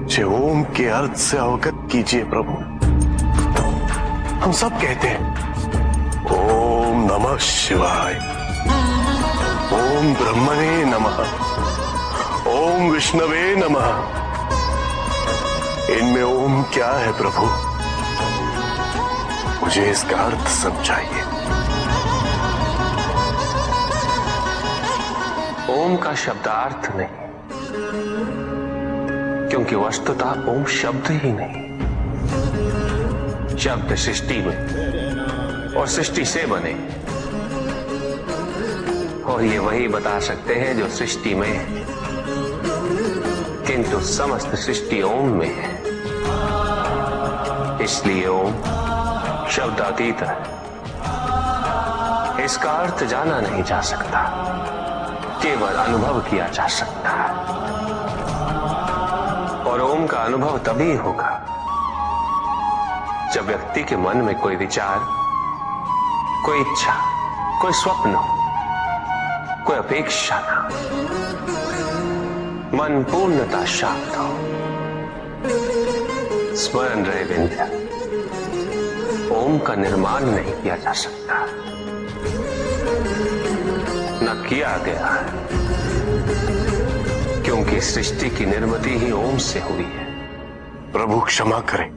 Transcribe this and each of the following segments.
मुझे ओम के अर्थ से अवगत कीजिए प्रभु। हम सब कहते हैं ओम नमः शिवाय, ओम ब्रह्मणे नमः, ओम विष्णवे नमः। इनमें ओम क्या है प्रभु? मुझे इसका अर्थ समझाइए। ओम का शब्दार्थ नहीं, क्योंकि वस्तुतः ओम शब्द ही नहीं। शब्द सृष्टि में और सृष्टि से बने, और ये वही बता सकते हैं जो सृष्टि में है, किंतु समस्त सृष्टि ओम में है। इसलिए ओम शब्दातीत है। इसका अर्थ जाना नहीं जा सकता, केवल अनुभव किया जा सकता है। और ओम का अनुभव तभी होगा जब व्यक्ति के मन में कोई विचार, कोई इच्छा, कोई स्वप्न हो, कोई अपेक्षा ना, मन पूर्णतः शांत हो। स्मरण रहे विंध्या, ओम का निर्माण नहीं किया जा सकता, न किया गया है, क्योंकि सृष्टि की निर्मिति ही ओम से हुई है। प्रभु क्षमा करें,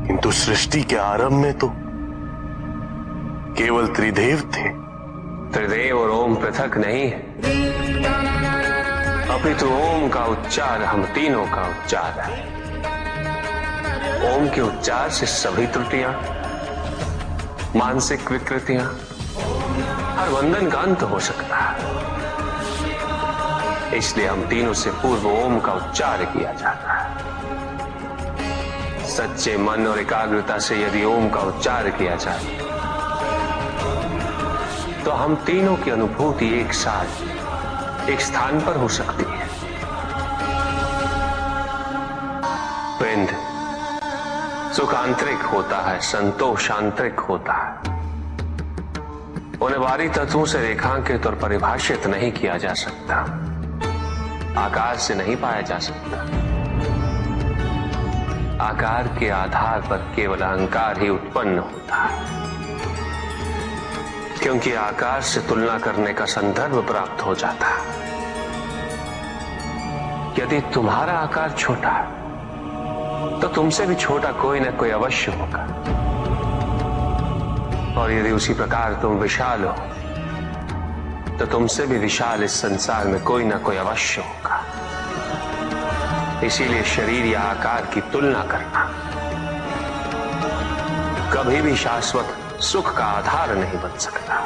किंतु सृष्टि के आरंभ में तो केवल त्रिदेव थे। त्रिदेव और ओम पृथक नहीं है, अपितु ओम का उच्चार हम तीनों का उच्चार है। ओम के उच्चार से सभी त्रुटियां, मानसिक विकृतियां, हर बंधन का अंत हो सकता है। इसलिए हम तीनों से पूर्व ओम का उच्चार किया जाता है। सच्चे मन और एकाग्रता से यदि ओम का उच्चार किया जाए तो हम तीनों की अनुभूति एक साथ एक स्थान पर हो सकती है। वृंद, सुख आंतरिक होता है, संतोष आंतरिक होता है। उन्हें बाहरी तत्वों से रेखांकित और परिभाषित नहीं किया जा सकता, आकार से नहीं पाया जा सकता। आकार के आधार पर केवल अहंकार ही उत्पन्न होता है, क्योंकि आकार से तुलना करने का संदर्भ प्राप्त हो जाता है। यदि तुम्हारा आकार छोटा है तो तुमसे भी छोटा कोई न कोई अवश्य होगा, और यदि उसी प्रकार तुम विशाल हो तो तुमसे भी विशाल इस संसार में कोई न कोई अवश्य होगा। इसीलिए शरीर या आकार की तुलना करना कभी भी शाश्वत सुख का आधार नहीं बन सकता,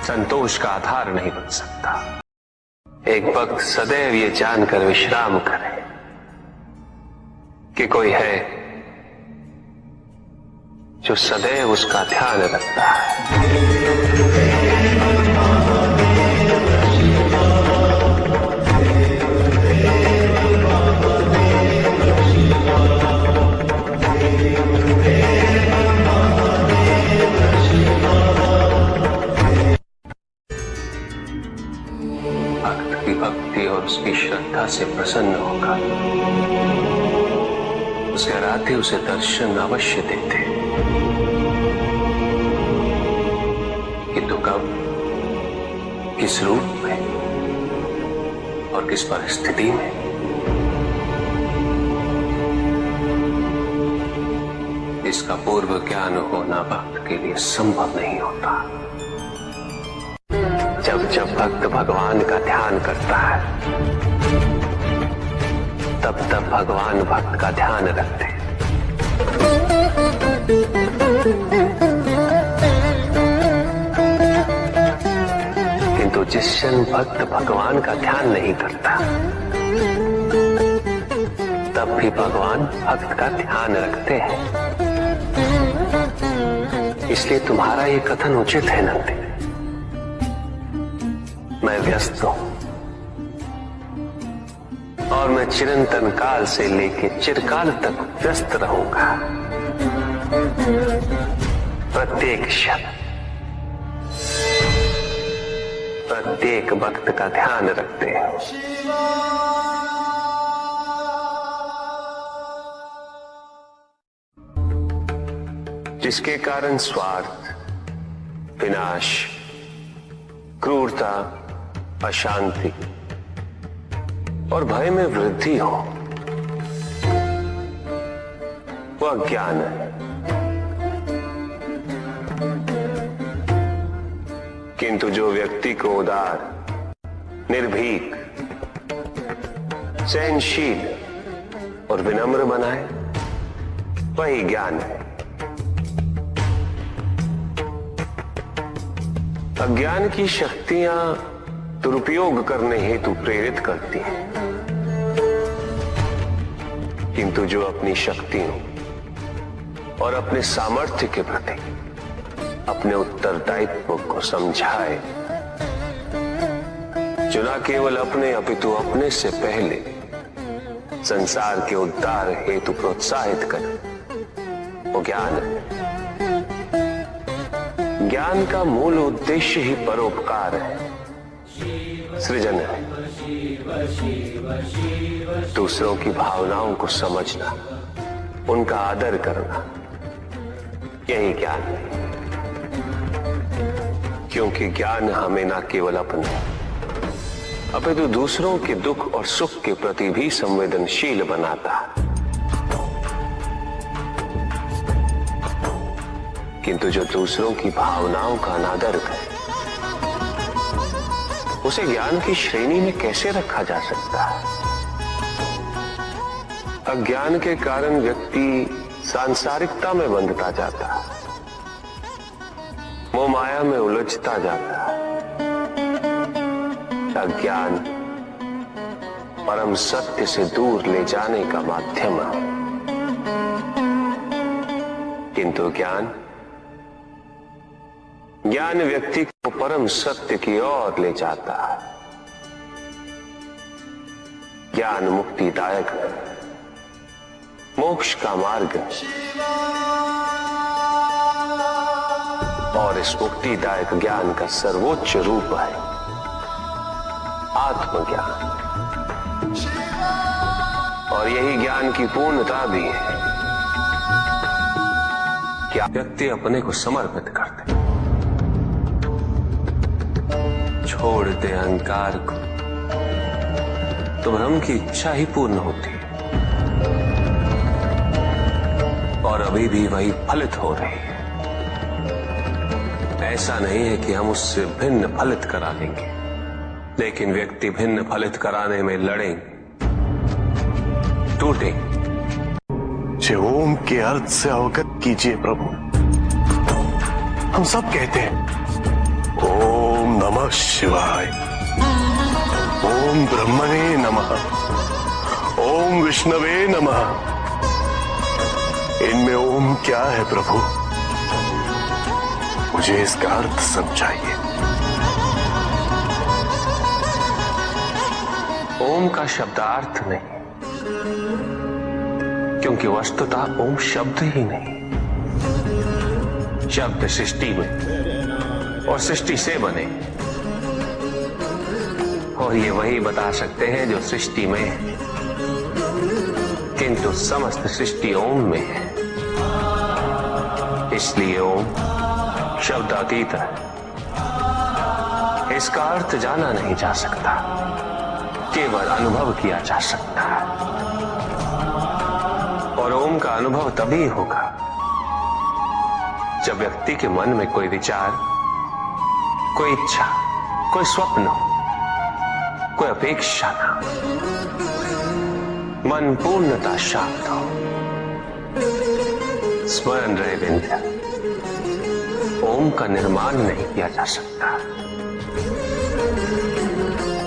संतोष का आधार नहीं बन सकता। एक भक्त सदैव ये जानकर विश्राम करे कि कोई है जो सदैव उसका ध्यान रखता है। भक्त की भक्ति और उसकी श्रद्धा से प्रसन्न होगा, उसके आराध्य उसे दर्शन अवश्य देते। किंतु कब, किस रूप में और किस परिस्थिति में, इसका पूर्व ज्ञान होना भक्त के लिए संभव नहीं होता। जब जब भक्त भगवान का ध्यान करता है तब तब भगवान भक्त का ध्यान रखते हैं। किंतु जिस क्षण भक्त भगवान का ध्यान नहीं करता तब भी भगवान भक्त का ध्यान रखते हैं। इसलिए तुम्हारा ये कथन उचित है नंदी। मैं व्यस्त हूं और मैं चिरंतन काल से लेके चिरकाल तक व्यस्त रहूंगा। प्रत्येक क्षण प्रत्येक भक्त का ध्यान रखते हैं। जिसके कारण स्वार्थ, विनाश, क्रूरता, अशांति और भय में वृद्धि हो, वह ज्ञान है। किंतु जो व्यक्ति को उदार, निर्भीक, सहनशील और विनम्र बनाए, वही ज्ञान है। अज्ञान की शक्तियां दुरुपयोग करने हेतु प्रेरित करती हैं, किंतु जो अपनी शक्तियों और अपने सामर्थ्य के प्रति अपने उत्तरदायित्व को समझाए, जो न केवल अपने अपितु अपने से पहले संसार के उद्धार हेतु प्रोत्साहित करे, वो ज्ञान है। ज्ञान का मूल उद्देश्य ही परोपकार है, सृजन है। दूसरों की भावनाओं को समझना, उनका आदर करना, यही ज्ञान है। क्योंकि ज्ञान हमें न केवल अपने अपितु दूसरों के दुख और सुख के प्रति भी संवेदनशील बनाता है। किंतु जो दूसरों की भावनाओं का अनादर करे, उसे ज्ञान की श्रेणी में कैसे रखा जा सकता है? अज्ञान के कारण व्यक्ति सांसारिकता में बंधता जाता है, मोह माया में उलझता जाता है। अज्ञान परम सत्य से दूर ले जाने का माध्यम है, किंतु ज्ञान व्यक्ति को परम सत्य की ओर ले जाता है। ज्ञान मुक्तिदायक है, मोक्ष का मार्ग है। और इस मुक्तिदायक ज्ञान का सर्वोच्च रूप है आत्मज्ञान, और यही ज्ञान की पूर्णता भी है कि व्यक्ति अपने को समर्पित कर दे, छोड़ दे अहंकार को, तो ब्रह्म की इच्छा ही पूर्ण होती है, और अभी भी वही फलित हो रही है। ऐसा नहीं है कि हम उससे भिन्न फलित करा लेंगे, लेकिन व्यक्ति भिन्न फलित कराने में लड़ेंगे, टूटेंगे। ओम के अर्थ से अवगत कीजिए प्रभु। हम सब कहते हैं ओम नमः शिवाय, ओम ब्रह्मणे नमः, ओम विष्णवे नमः। इनमें ओम क्या है प्रभु? मुझे इसका अर्थ समझाइए। ओम का शब्दार्थ नहीं, क्योंकि वस्तुतः ओम शब्द ही नहीं। शब्द सृष्टि में और सृष्टि से बने, और ये वही बता सकते हैं जो सृष्टि में है, किंतु समस्त सृष्टि ओम में है। इसलिए ओम शब्द अतीत है, इसका अर्थ जाना नहीं जा सकता, केवल अनुभव किया जा सकता है। और ओम का अनुभव तभी होगा जब व्यक्ति के मन में कोई विचार, कोई इच्छा, कोई स्वप्न हो, कोई अपेक्षा ना, मन पूर्णतः शांत हो। स्मरण रहे बिंद्या, ओम का निर्माण नहीं किया जा सकता,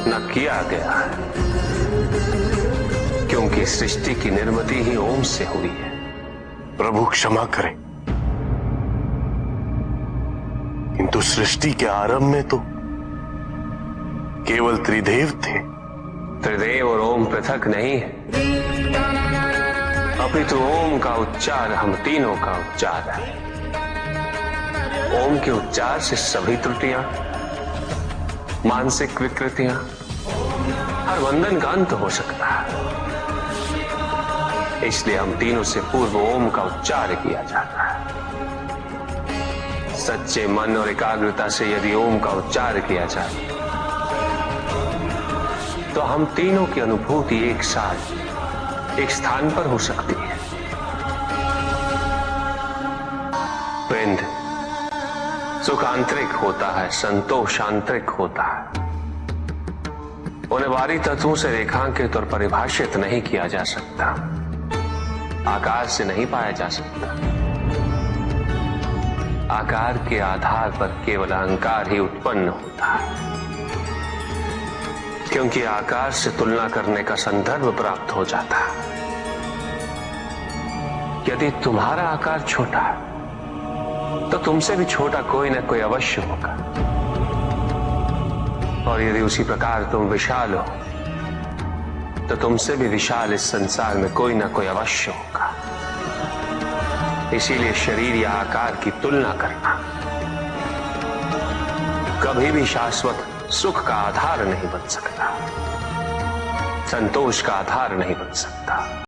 न किया गया है, क्योंकि सृष्टि की निर्मिति ही ओम से हुई है। प्रभु क्षमा करें, किंतु सृष्टि के आरंभ में तो केवल त्रिदेव थे। त्रिदेव और ओम पृथक नहीं है, अपितु ओम का उच्चार हम तीनों का उच्चार है। ओम के उच्चार से सभी त्रुटियां मानसिक विकृतियां, हर बंधन का अंत हो सकता है। इसलिए हम तीनों से पूर्व ओम का उच्चार किया जाता है। सच्चे मन और एकाग्रता से यदि ओम का उच्चार किया जाए तो हम तीनों की अनुभूति एक साथ एक स्थान पर हो सकती है। पिंड सुख आंतरिक होता है, संतोष आंतरिक होता है। उन्हें बाहरी तत्वों से रेखांकित और परिभाषित नहीं किया जा सकता, आकार से नहीं पाया जा सकता। आकार के आधार पर केवल अहंकार ही उत्पन्न होता है, क्योंकि आकार से तुलना करने का संदर्भ प्राप्त हो जाता है। यदि तुम्हारा आकार छोटा है तो तुमसे भी छोटा कोई ना कोई अवश्य होगा, और यदि उसी प्रकार तुम विशाल हो तो तुमसे भी विशाल इस संसार में कोई ना कोई अवश्य होगा। इसीलिए शरीर या आकार की तुलना करना कभी भी शाश्वत सुख का आधार नहीं बन सकता, संतोष का आधार नहीं बन सकता।